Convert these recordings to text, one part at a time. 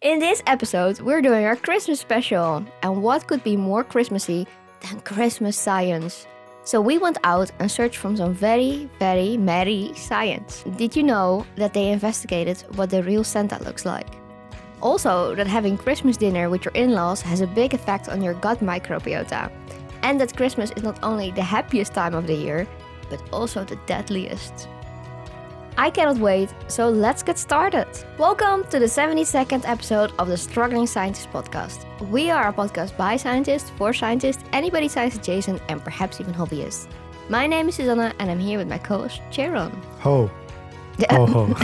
In this episode, we're doing our Christmas special. And what could be more Christmassy than Christmas science? So we went out and searched from some very, very merry science. Did you know that they investigated what the real Santa looks like? Also, that having Christmas dinner with your in-laws has a big effect on your gut microbiota. And that Christmas is not only the happiest time of the year, but also the deadliest. I cannot wait, so let's get started. Welcome to the 72nd episode of the Struggling Scientist podcast. We are a podcast by scientists, for scientists, anybody science adjacent, and perhaps even hobbyists. My name is Susanna, and I'm here with my co-host, Sharon. Ho. Ho ho.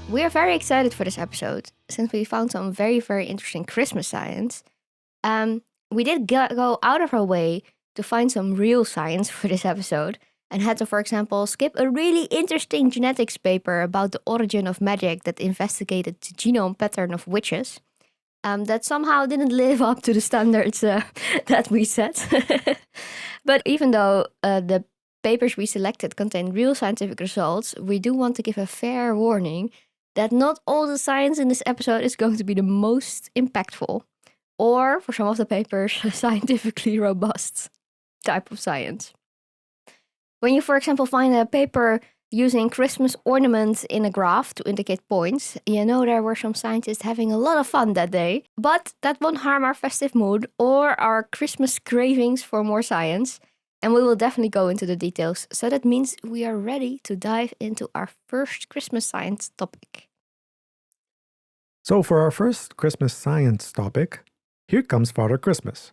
We are very excited for this episode, since we found some very, very interesting Christmas science. We did go out of our way to find some real science for this episode, and had to, for example, skip a really interesting genetics paper about the origin of magic that investigated the genome pattern of witches. That somehow didn't live up to the standards that we set. But even though the papers we selected contain real scientific results, we do want to give a fair warning that not all the science in this episode is going to be the most impactful, or for some of the papers, scientifically robust type of science. When you, for example, find a paper using Christmas ornaments in a graph to indicate points, you know there were some scientists having a lot of fun that day. But that won't harm our festive mood or our Christmas cravings for more science. And we will definitely go into the details. So that means we are ready to dive into our first Christmas science topic. So for our first Christmas science topic, here comes Father Christmas.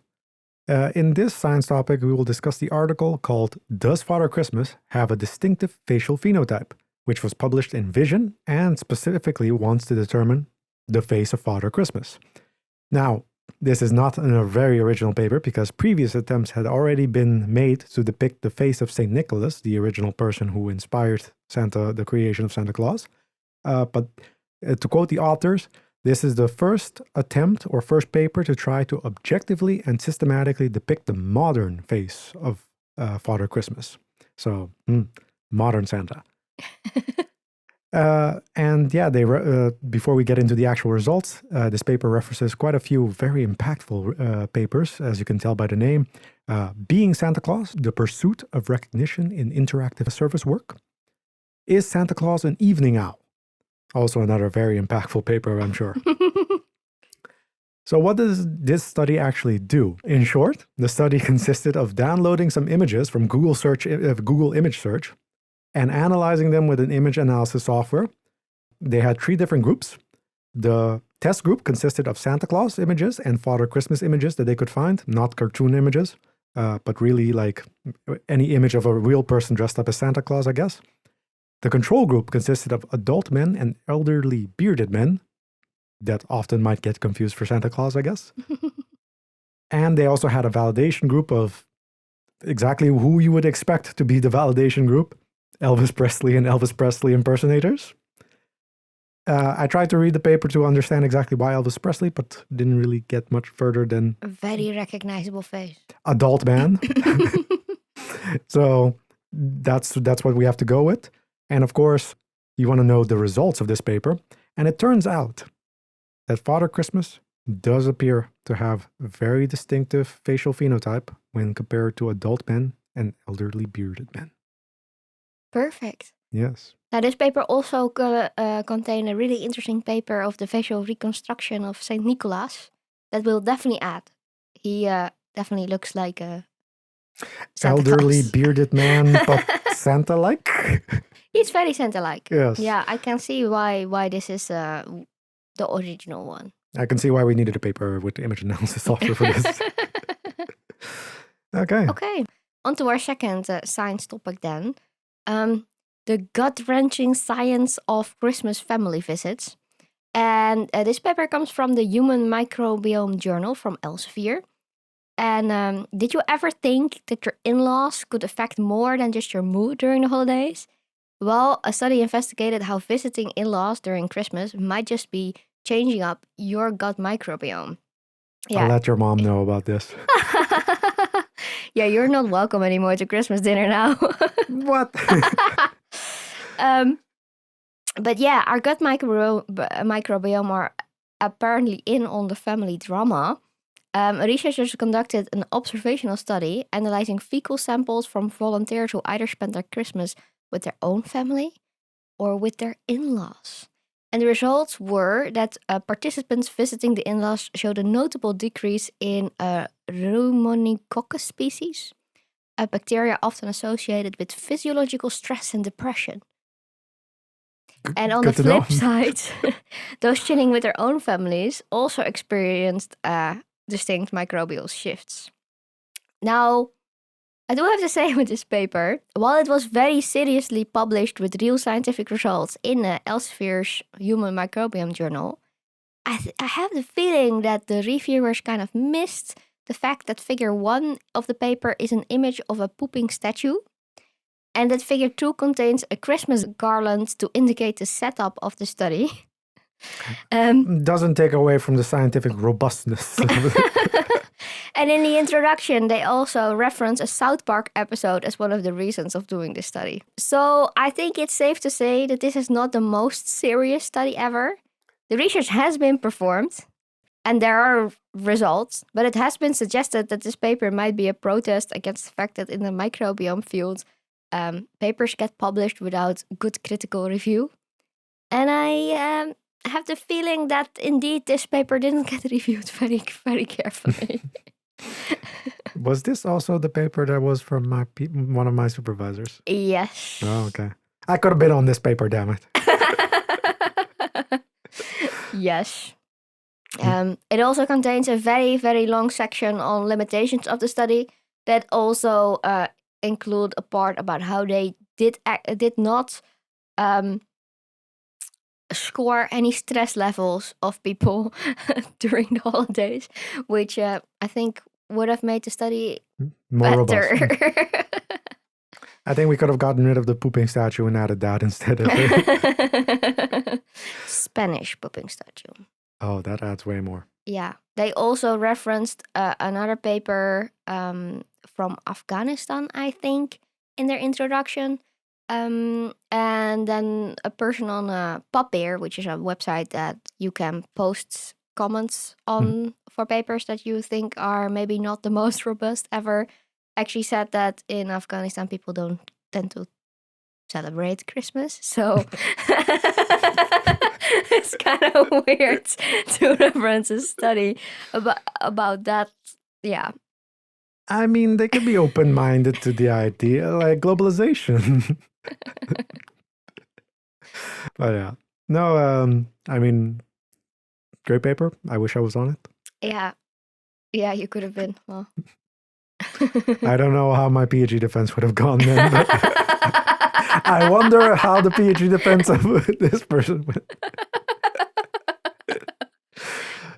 In this science topic, we will discuss the article called Does Father Christmas Have a Distinctive Facial Phenotype?, which was published in Vision and specifically wants to determine the face of Father Christmas. Now, this is not a very original paper because previous attempts had already been made to depict the face of St. Nicholas, the original person who inspired the creation of Santa Claus. But to quote the authors, this is the first attempt or first paper to try to objectively and systematically depict the modern face of Father Christmas. So, modern Santa. And yeah, before we get into the actual results, this paper references quite a few very impactful papers, as you can tell by the name. Being Santa Claus, the pursuit of recognition in interactive service work. Is Santa Claus an evening owl? Also another very impactful paper, I'm sure. So what does this study actually do? In short, the study consisted of downloading some images from Google Image Search and analyzing them with an image analysis software. They had 3 different groups. The test group consisted of Santa Claus images and Father Christmas images that they could find, not cartoon images, but really like any image of a real person dressed up as Santa Claus, I guess. The control group consisted of adult men and elderly bearded men that often might get confused for Santa Claus, I guess. And they also had a validation group of exactly who you would expect to be the validation group, Elvis Presley and Elvis Presley impersonators. I tried to read the paper to understand exactly why Elvis Presley, but didn't really get much further than A very recognizable face. adult man. So that's what we have to go with. And of course, you want to know the results of this paper. And it turns out that Father Christmas does appear to have a very distinctive facial phenotype when compared to adult men and elderly bearded men. Perfect. Yes. Now, this paper also contained a really interesting paper of the facial reconstruction of St. Nicholas that we'll definitely add. He definitely looks like a Santa Elderly Claus. bearded man, but Santa-like? He's very Santa-like. Yes. Yeah, I can see why this is the original one. I can see why we needed a paper with image analysis software for this. Okay. Okay, on to our second science topic then. The gut-wrenching science of Christmas family visits. And this paper comes from the Human Microbiome Journal from Elsevier. And did you ever think that your in-laws could affect more than just your mood during the holidays? Well, a study investigated how visiting in-laws during Christmas might just be changing up your gut microbiome. I'll let your mom know about this. Yeah, you're not welcome anymore to Christmas dinner now. What? But yeah, our gut microbiome are apparently in on the family drama. Researchers conducted an observational study analyzing fecal samples from volunteers who either spent their Christmas with their own family or with their in-laws. And the results were that participants visiting the in-laws showed a notable decrease in Pneumococcus species, a bacteria often associated with physiological stress and depression. And on the flip side, those chilling with their own families also experienced distinct microbial shifts. Now, I do have to say with this paper, while it was very seriously published with real scientific results in Elsevier's Human Microbiome Journal, I have the feeling that the reviewers kind of missed the fact that figure 1 of the paper is an image of a pooping statue, and that figure 2 contains a Christmas garland to indicate the setup of the study. Doesn't take away from the scientific robustness. And in the introduction, they also reference a South Park episode as one of the reasons of doing this study. So I think it's safe to say that this is not the most serious study ever. The research has been performed, and there are results, but it has been suggested that this paper might be a protest against the fact that in the microbiome field, papers get published without good critical review. And I have the feeling that indeed this paper didn't get reviewed very, very carefully. Was this also the paper that was from one of my supervisors? Yes. Oh, okay. I could have been on this paper, damn it. Yes. It also contains a very, very long section on limitations of the study that also include a part about how they did not score any stress levels of people during the holidays, which I think would have made the study more better. Robust. I think we could have gotten rid of the pooping statue and added that instead of it. Spanish pooping statue. Oh, that adds way more. Yeah. They also referenced another paper from Afghanistan, I think, in their introduction. And then a person on Papier, which is a website that you can post comments on for papers that you think are maybe not the most robust ever, actually said that in Afghanistan people don't tend to celebrate Christmas. So it's kind of weird to reference a study about that. Yeah. I mean, they could be open-minded to the idea, like globalization. But yeah. No, I mean, great paper. I wish I was on it. Yeah. Yeah, you could have been. Well. I don't know how my PhD defense would have gone then. But I wonder how the PhD defense of this person went.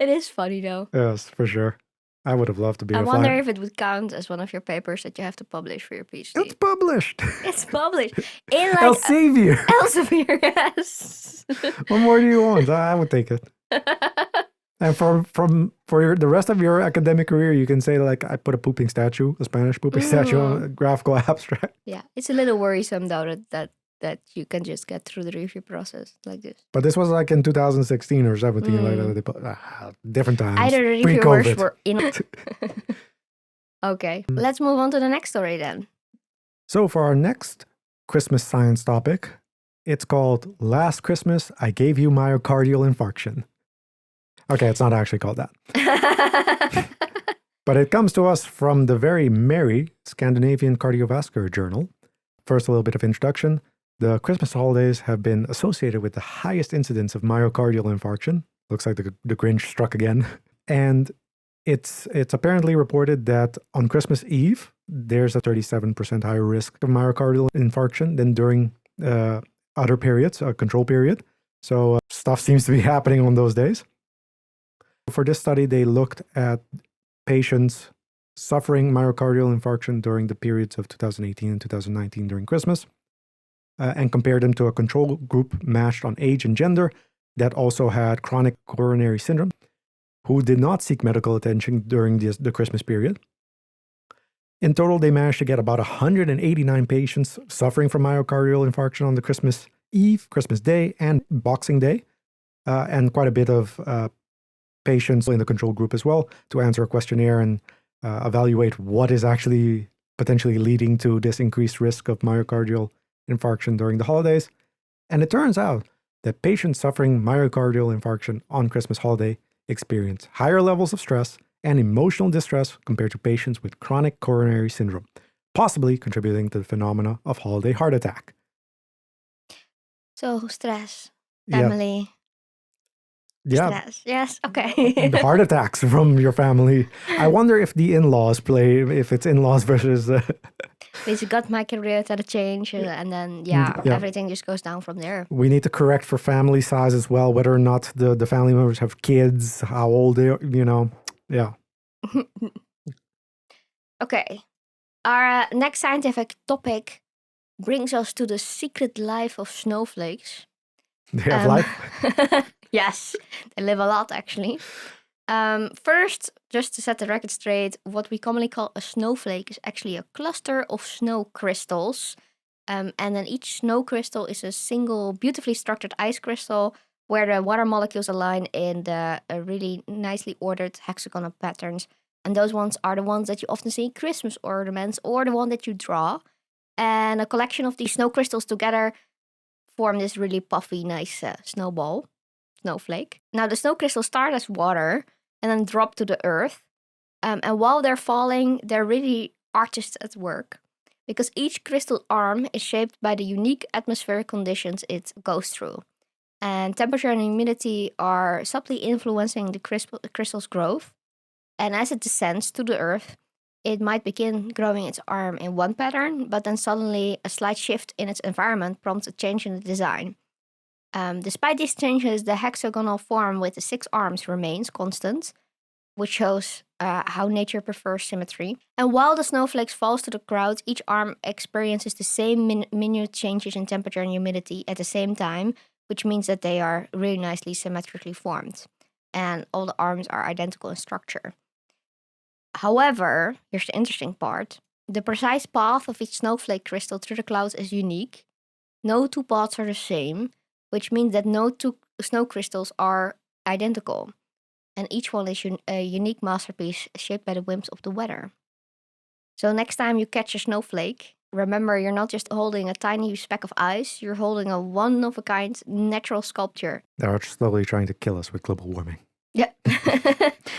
It is funny though. Yes, for sure. I would have loved to be I wonder if it would count as one of your papers that you have to publish for your PhD. It's published. It's published. In like Elsevier. Elsevier, yes. What more do you want? I would take it. And for the rest of your academic career, you can say like, I put a pooping statue, a Spanish pooping statue on a graphical abstract. Yeah, it's a little worrisome though that you can just get through the review process like this. But this was like in 2016 or 17, like different times. Either the reviewers were in it. Okay, let's move on to the next story then. So for our next Christmas science topic, it's called Last Christmas, I Gave You Myocardial Infarction. Okay, it's not actually called that. But it comes to us from the very merry Scandinavian Cardiovascular Journal. First, a little bit of introduction. The Christmas holidays have been associated with the highest incidence of myocardial infarction. Looks like the Grinch struck again. And it's apparently reported that on Christmas Eve, there's a 37% higher risk of myocardial infarction than during other periods, a control period. So stuff seems to be happening on those days. For this study, they looked at patients suffering myocardial infarction during the periods of 2018 and 2019 during Christmas, and compared them to a control group matched on age and gender that also had chronic coronary syndrome, who did not seek medical attention during the Christmas period. In total, they managed to get about 189 patients suffering from myocardial infarction on the Christmas Eve, Christmas Day, and Boxing Day, and quite a bit of patients in the control group as well to answer a questionnaire and evaluate what is actually potentially leading to this increased risk of myocardial infarction during the holidays. And it turns out that patients suffering myocardial infarction on Christmas holiday experience higher levels of stress and emotional distress compared to patients with chronic coronary syndrome, possibly contributing to the phenomena of holiday heart attack. So stress, Yeah. family, Yeah, stress. Yes, okay. heart attacks from your family. I wonder if the in-laws play, if it's in-laws versus... Basically got microbiota to change and then everything just goes down from there. We need to correct for family size as well, whether or not the family members have kids, how old they are, yeah. Okay. Our next scientific topic brings us to the secret life of snowflakes. They have life? Yes, they live a lot actually. First, just to set the record straight, what we commonly call a snowflake is actually a cluster of snow crystals. And then each snow crystal is a single beautifully structured ice crystal where the water molecules align in the really nicely ordered hexagonal patterns. And those ones are the ones that you often see in Christmas ornaments or the one that you draw. And a collection of these snow crystals together form this really puffy, nice snowflake. Now, the snow crystals start as water and then drop to the earth. And while they're falling, they're really artists at work because each crystal arm is shaped by the unique atmospheric conditions it goes through. And temperature and humidity are subtly influencing the crystal's growth. And as it descends to the earth, it might begin growing its arm in one pattern, but then suddenly a slight shift in its environment prompts a change in the design. Despite these changes, the hexagonal form with the 6 arms remains constant, which shows how nature prefers symmetry. And while the snowflakes falls to the ground, each arm experiences the same minute changes in temperature and humidity at the same time, which means that they are really nicely symmetrically formed. And all the arms are identical in structure. However, here's the interesting part. The precise path of each snowflake crystal through the clouds is unique. No 2 paths are the same, which means that no 2 snow crystals are identical. And each one is a unique masterpiece shaped by the whims of the weather. So next time you catch a snowflake, remember you're not just holding a tiny speck of ice, you're holding a one-of-a-kind natural sculpture. They're slowly trying to kill us with global warming. Yeah.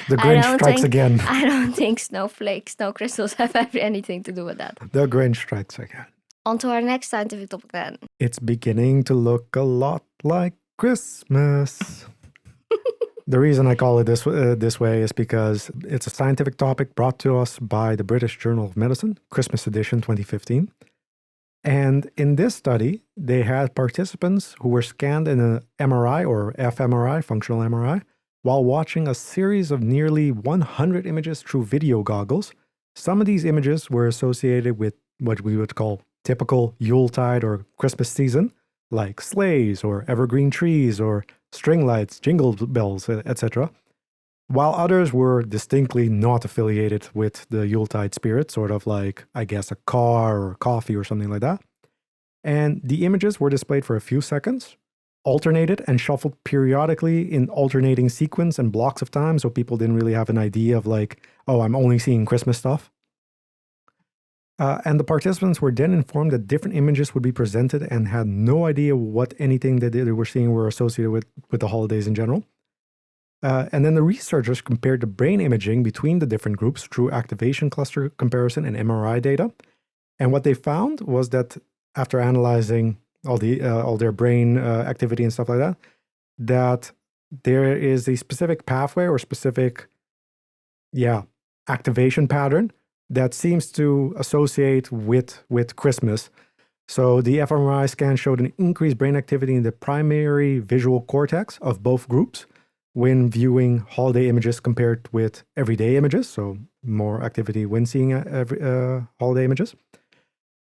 The Grinch strikes again. I don't think snow crystals have anything to do with that. The Grinch strikes again. On to our next scientific topic then. It's beginning to look a lot like Christmas. The reason I call it this way is because it's a scientific topic brought to us by the British Journal of Medicine, Christmas edition 2015. And in this study, they had participants who were scanned in an MRI or fMRI, functional MRI, while watching a series of nearly 100 images through video goggles. Some of these images were associated with what we would call typical Yuletide or Christmas season, like sleighs or evergreen trees or string lights, jingle bells, etc., while others were distinctly not affiliated with the Yuletide spirit, sort of like, I guess, a car or coffee or something like that. And the images were displayed for a few seconds, alternated and shuffled periodically in alternating sequence and blocks of time, so people didn't really have an idea of like, oh, I'm only seeing Christmas stuff. And the participants were then informed that different images would be presented and had no idea what anything that they were seeing were associated with the holidays in general. And then the researchers compared the brain imaging between the different groups through activation cluster comparison and MRI data. And what they found was that after analyzing all their brain activity and stuff like that, that there is a specific pathway or specific, activation pattern that seems to associate with Christmas. So the fMRI scan showed an increased brain activity in the primary visual cortex of both groups when viewing holiday images compared with everyday images, so more activity when seeing holiday images.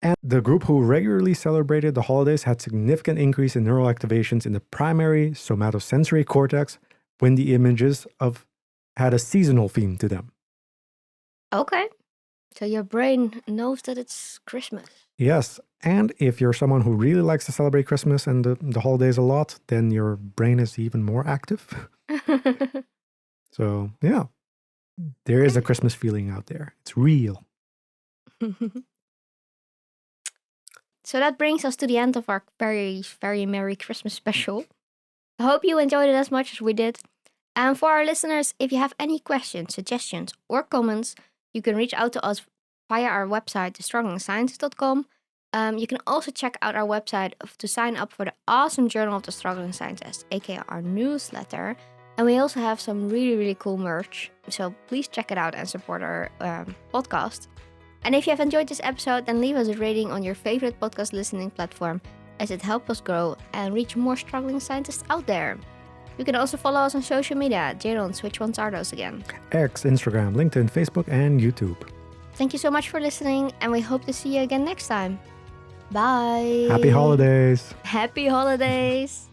And the group who regularly celebrated the holidays had significant increase in neural activations in the primary somatosensory cortex when the images had a seasonal theme to them. Okay. So your brain knows that it's Christmas. Yes. And if you're someone who really likes to celebrate Christmas and the holidays a lot, then your brain is even more active. So, yeah, there is a Christmas feeling out there. It's real. So that brings us to the end of our very, very Merry Christmas special. I hope you enjoyed it as much as we did. And for our listeners, if you have any questions, suggestions, or comments, you can reach out to us via our website, thestrugglingscientist.com. You can also check out our website to sign up for the awesome Journal of the Struggling Scientist, aka our newsletter. And we also have some really, really cool merch. So please check it out and support our podcast. And if you have enjoyed this episode, then leave us a rating on your favorite podcast listening platform, as it helps us grow and reach more struggling scientists out there. You can also follow us on social media. Jarons, which ones are those again? X, Instagram, LinkedIn, Facebook, and YouTube. Thank you so much for listening, and we hope to see you again next time. Bye. Happy holidays. Happy holidays.